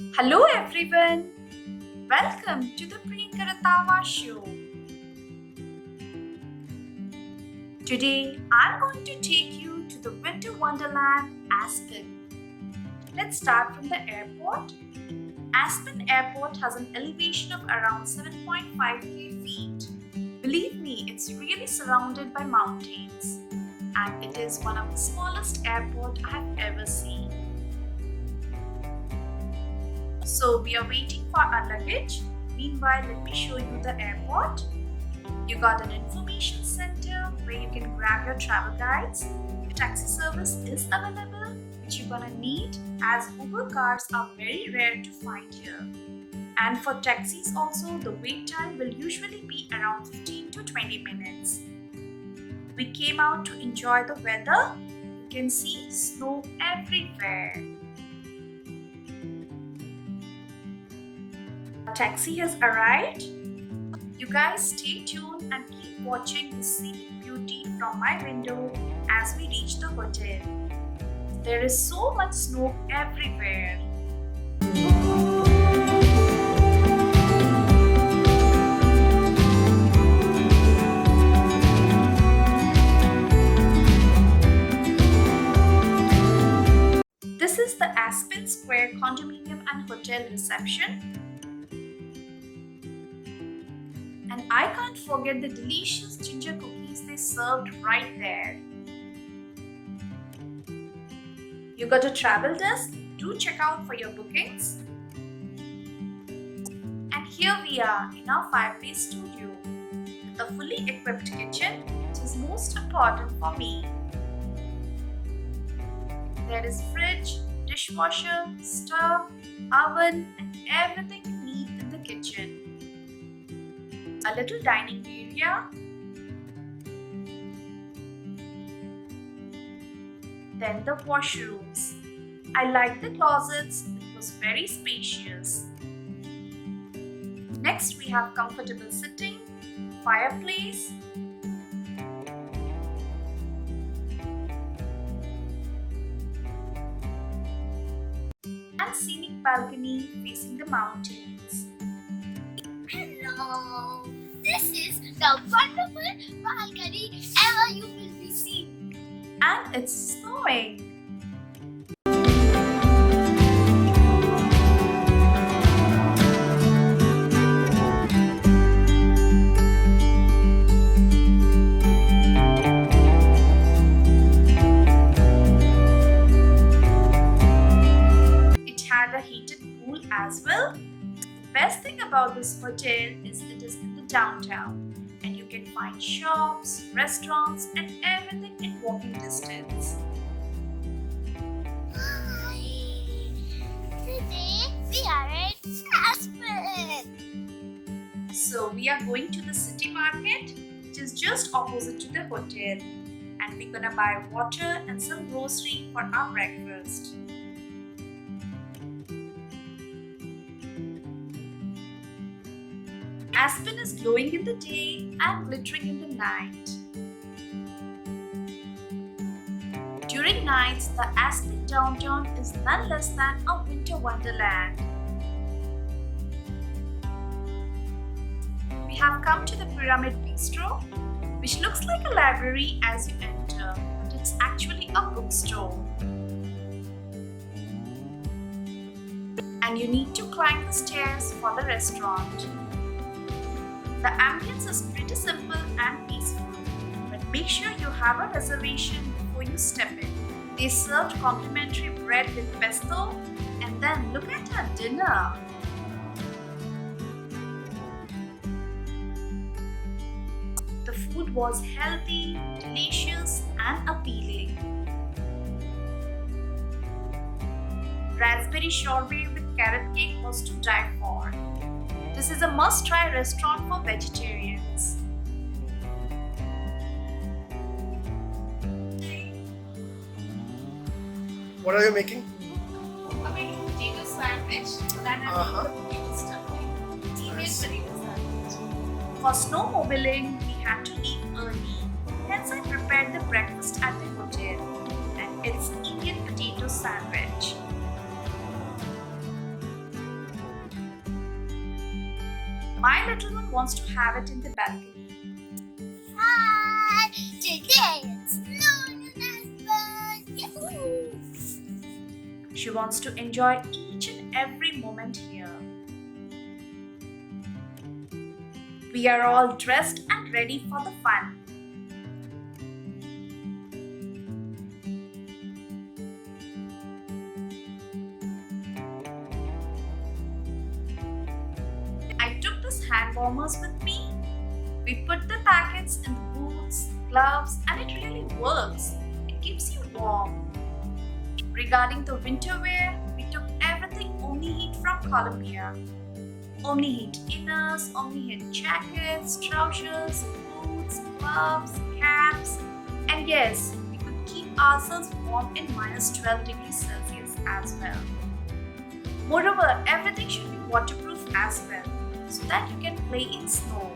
Hello everyone, welcome to the Priyanka Rattawa show. Today I'm going to take you to the winter wonderland Aspen. Let's start from the airport. Aspen Airport has an elevation of around 7.5k feet. Believe me, it's really surrounded by mountains and it is one of the smallest airports I have ever seen. So we are waiting for our luggage. Meanwhile, let me show you the airport. You got an information center where you can grab your travel guides. Your taxi service is available, which you're gonna need as Uber cars are very rare to find here. And for taxis also, the wait time will usually be around 15 to 20 minutes. We came out to enjoy the weather. You can see snow everywhere. Our taxi has arrived. You guys stay tuned and keep watching the scenic beauty from my window as we reach the hotel. There is so much snow everywhere. This is the Aspen Square condominium and hotel reception. And I can't forget the delicious ginger cookies they served right there. You got a travel desk? Do check out for your bookings. And here we are in our fireplace studio with a fully equipped kitchen, which is most important for me. There is fridge, dishwasher, stove, oven and everything you need in the kitchen. A little dining area, then the washrooms. I like the closets, it was very spacious. Next we have comfortable sitting, fireplace, and scenic balcony facing the mountains. Hello! This is the wonderful balcony ever you will be seeing. And it's snowing. It had a heated pool as well. The best thing about this hotel is it is in the downtown and you can find shops, restaurants and everything in walking distance. Hi! Today we are at Aspen. So we are going to the city market, which is just opposite to the hotel, and we're gonna buy water and some grocery for our breakfast. Aspen is glowing in the day and glittering in the night. During nights, the Aspen downtown is none less than a winter wonderland. We have come to the Pyramid Bistro, which looks like a library as you enter, but it's actually a bookstore. And you need to climb the stairs for the restaurant. The ambience is pretty simple and peaceful, but make sure you have a reservation before you step in. They served complimentary bread with pesto, and then look at our dinner. The food was healthy, delicious, and appealing. Raspberry sorbet with carrot cake was to die for. This is a must-try restaurant for vegetarians. What are you making? I'm making potato sandwich that I'm making potato stuffing. Teenage potato sandwich. For snowmobiling, we had to leave early. Hence, I prepared the breakfast at the hotel, and it's Indian potato sandwich. My little one wants to have it in the balcony. Hi! Today it's snowing in Aspen! Yahoo! She wants to enjoy each and every moment here. We are all dressed and ready for the fun. I took these hand warmers with me. We put the packets in the boots, gloves, and it really works. It keeps you warm. Regarding the winter wear, we took everything Omni-Heat from Colombia. Omni-Heat inners, Omni-Heat jackets, trousers, boots, gloves, caps, and yes, we could keep ourselves warm in -12 degrees Celsius as well. Moreover, everything should be waterproof as well, so that you can play in snow.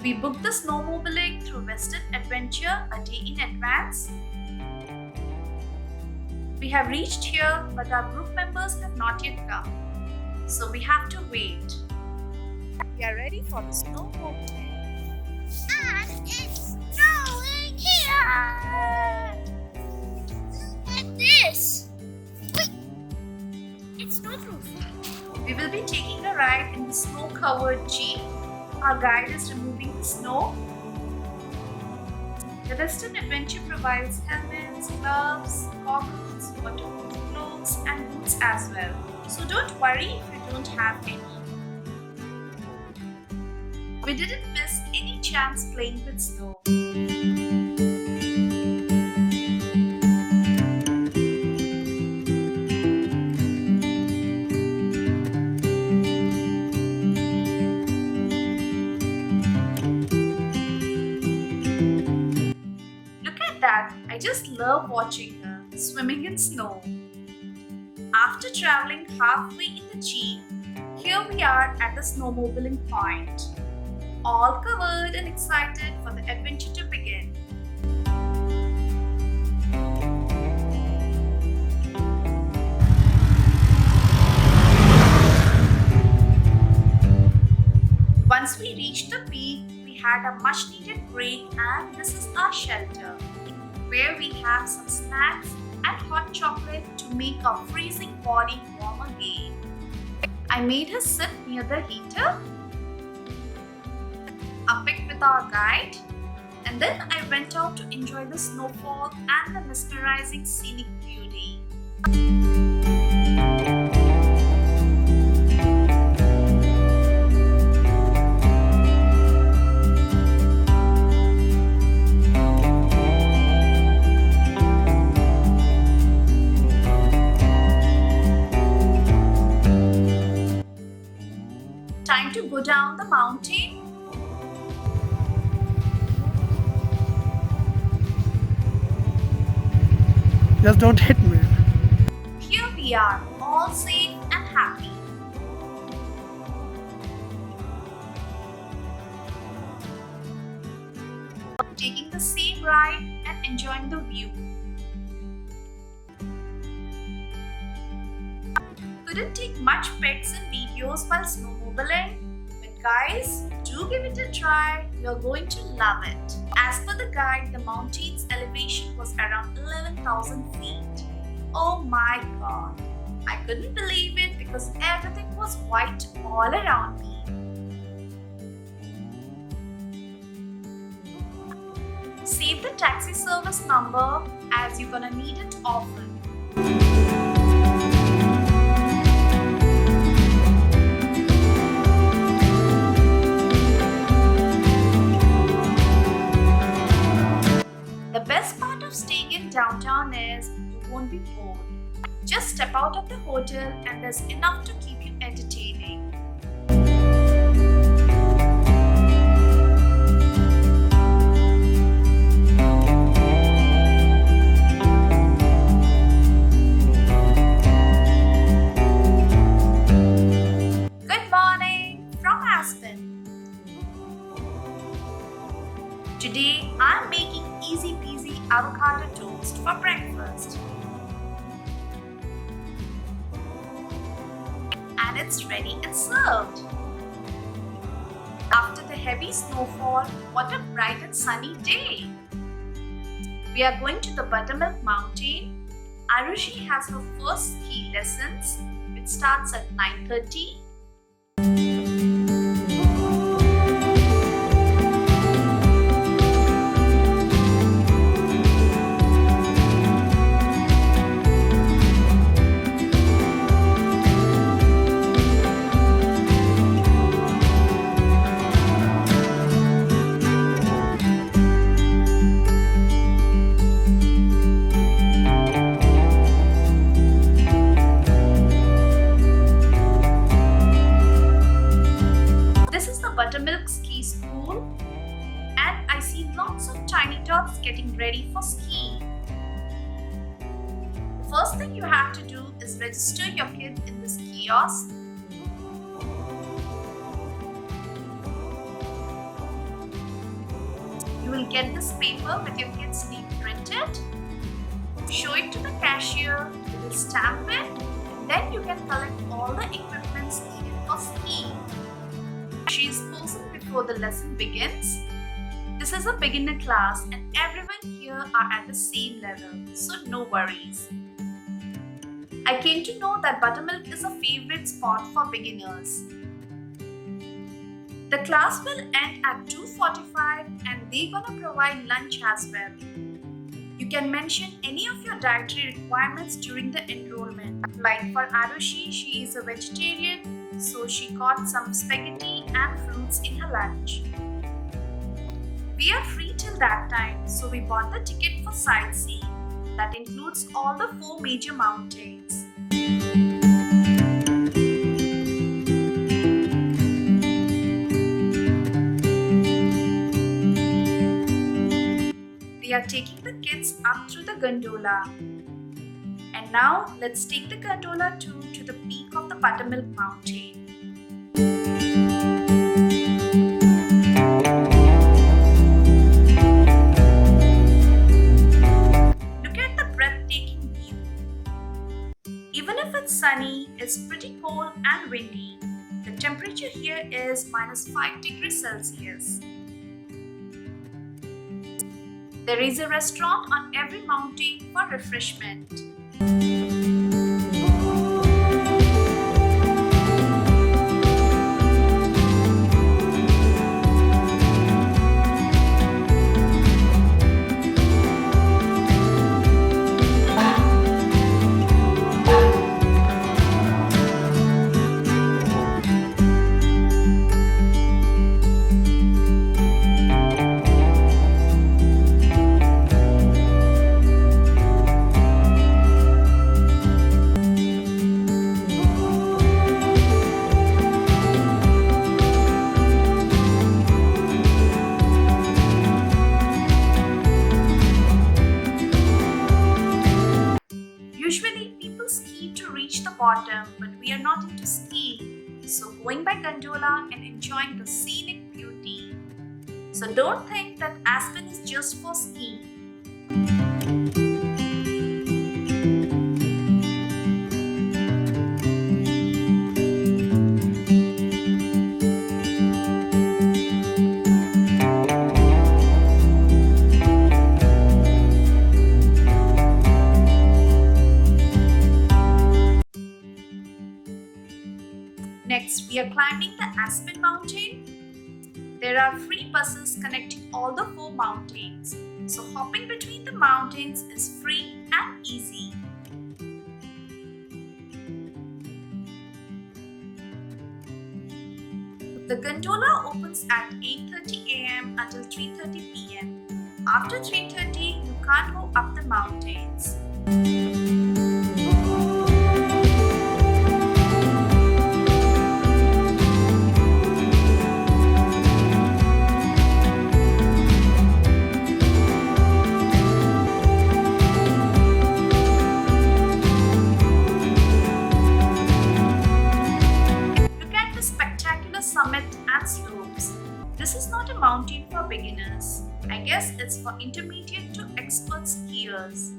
We booked the snowmobiling through Western Adventure a day in advance. We have reached here, but our group members have not yet come, so we have to wait. We are ready for the snowmobiling. And it's snowing here! Look at this! Wait! It's snowproof. We will be taking a ride in the snow-covered jeep. Our guide is removing the snow. The Western Adventure provides helmets, gloves, goggles, waterproof clothes, and boots as well. So don't worry if you don't have any. We didn't miss any chance playing with snow. That I just love watching her swimming in snow. After traveling halfway in the jeep, here we are at the snowmobiling point, all covered and excited for the adventure to begin. Once we reached the peak, we had a much needed break, and this is our shelter, where we have some snacks and hot chocolate to make our freezing body warm again. I made her sit near the heater, a pic with our guide, and then I went out to enjoy the snowfall and the mesmerizing scenic beauty. Time to go down the mountain. Just don't hit me. Here we are, all safe and happy. Taking the same ride and enjoying the view. Couldn't take much pics and videos while snowmobiling, but guys, do give it a try. You're going to love it. As per the guide, the mountain's elevation was around 11,000 feet. Oh my god! I couldn't believe it because everything was white all around me. Save the taxi service number as you're gonna need it often. The best part of staying in downtown is you won't be bored. Just step out of the hotel and there's enough to keep you entertaining. Good morning from Aspen. Today I'm making easy peasy avocado toast for breakfast. and it's ready and served. After the heavy snowfall, what a bright and sunny day! We are going to the Buttermilk Mountain. Arushi has her first ski lessons, which starts at 9:30. Buttermilk Ski School, and I see lots of tiny tots getting ready for skiing. The first thing you have to do is register your kid in this kiosk. You will get this paper with your kid's name printed. Show it to the cashier, he will stamp it, and then you can collect all the equipments needed for skiing. She is posing before the lesson begins. This is a beginner class and everyone here are at the same level, so no worries. I came to know that Buttermilk is a favorite spot for beginners. The class will end at 2:45 and they're gonna provide lunch as well. You can mention any of your dietary requirements during the enrollment. Like for Arushi, she is a vegetarian, so she got some spaghetti and fruits in her lunch. We are free till that time, so we bought the ticket for sightseeing. That includes all the 4 major mountains. We are taking the kids up through the gondola. And now let's take the gondola tour to the peak of the Buttermilk Mountain. Look at the breathtaking view. Even if it's sunny, it's pretty cold and windy. The temperature here is -5 degrees Celsius. There is a restaurant on every mountain for refreshment. Usually people ski to reach the bottom, but we are not into skiing, so going by gondola and enjoying the scenic beauty. So don't think that Aspen is just for skiing. Next, we are climbing the Aspen mountain. There are free buses connecting all the 4 mountains, so hopping between the mountains is free and easy. The gondola opens at 8:30 a.m. until 3:30 p.m. After 3:30, you can't go up the mountains. Summit and slopes. This is not a mountain for beginners. I guess it's for intermediate to expert skiers.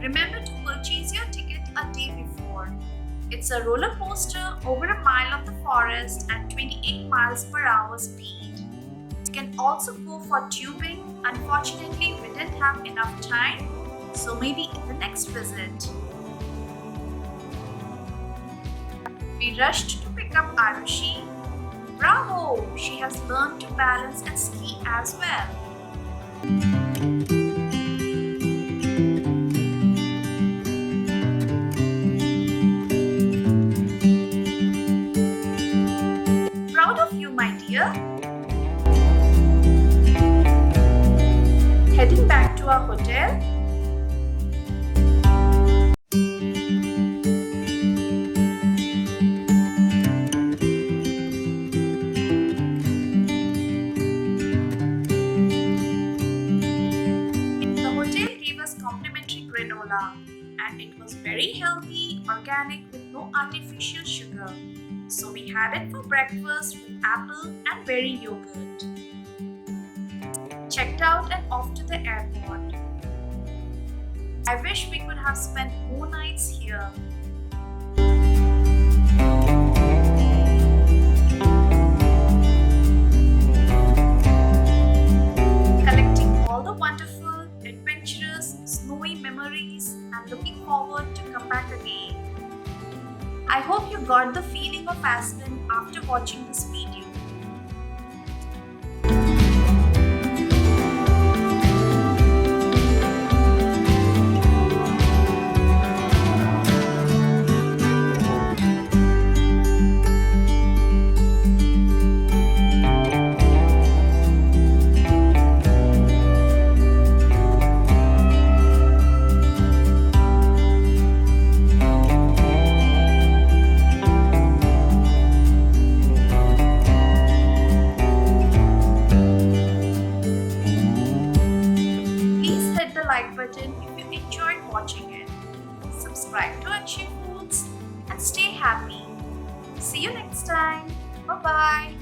Remember to purchase your ticket a day before. It's a roller coaster over a mile of the forest at 28 miles per hour speed. You can also go for tubing. Unfortunately, we didn't have enough time, so maybe in the next visit. We rushed to pick up Arushi. Bravo! She has learned to balance and ski as well. Proud of you, my dear. Heading back to our hotel. The hotel gave us complimentary granola, and it was very healthy, organic with no artificial sugar. So we had it for breakfast with apple and berry yogurt. Checked out and off to the airport. I wish we could have spent more nights here. Collecting all the wonderful, adventurous, snowy memories and looking forward to come back again. I hope you got the feeling of Aspen after watching this video. Like button if you enjoyed watching it. Subscribe to Akshaya Foods and stay happy. See you next time. Bye bye.